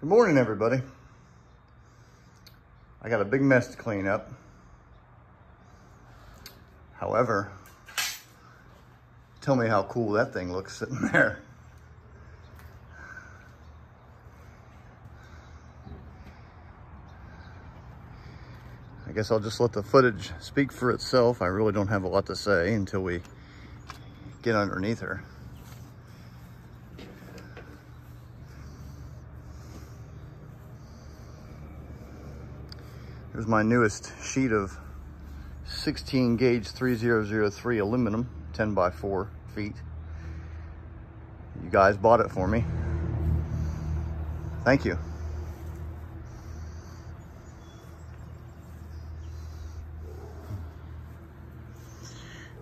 Good morning, everybody. I got a big mess to clean up. However, tell me how cool that thing looks sitting there. I guess I'll just let the footage speak for itself. I really don't have a lot to say until we get underneath her. Here's my newest sheet of 16 gauge 3003 aluminum, 10 by 4 feet. You guys bought it for me. Thank you.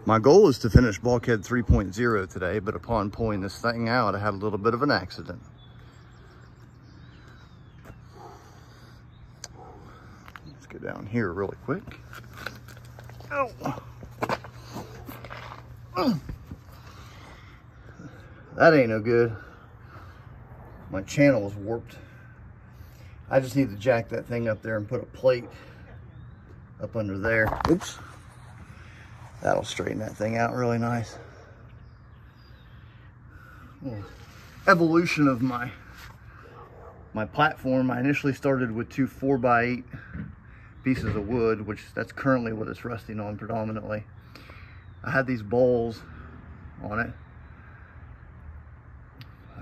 My goal is to finish bulkhead 3.0 today, but upon pulling this thing out, I had a little bit of an accident. Let's go down here really quick. Oh. That ain't no good. My channel is warped. I just need to jack that thing up there and put a plate up under there. Oops. That'll straighten that thing out really nice. Evolution of my platform. I initially started with two 4x8 pieces of wood, which that's currently what it's resting on predominantly. I had these bowls on it.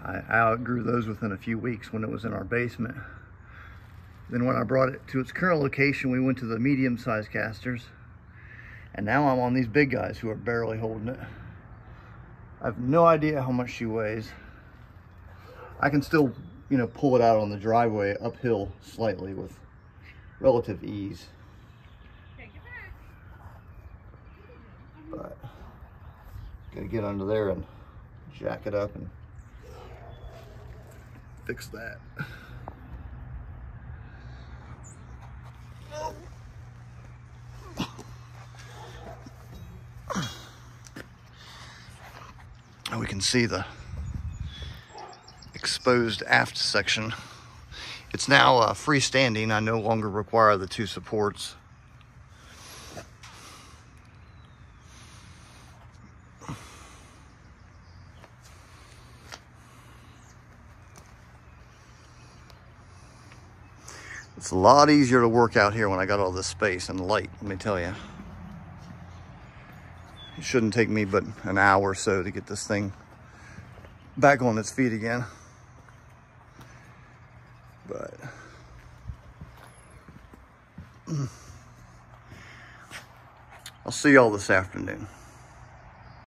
I outgrew those within a few weeks when it was in our basement. Then when I brought it to its current location, we went to the medium-sized casters. And now I'm on these big guys who are barely holding it. I have no idea how much she weighs. I can still, pull it out on the driveway uphill slightly with relative ease. But gotta get under there and jack it up and fix that. We can see the exposed aft section. It's now freestanding. I no longer require the two supports. It's a lot easier to work out here when I got all this space and light, let me tell you. It shouldn't take me but an hour or so to get this thing back on its feet again. But I'll see y'all this afternoon.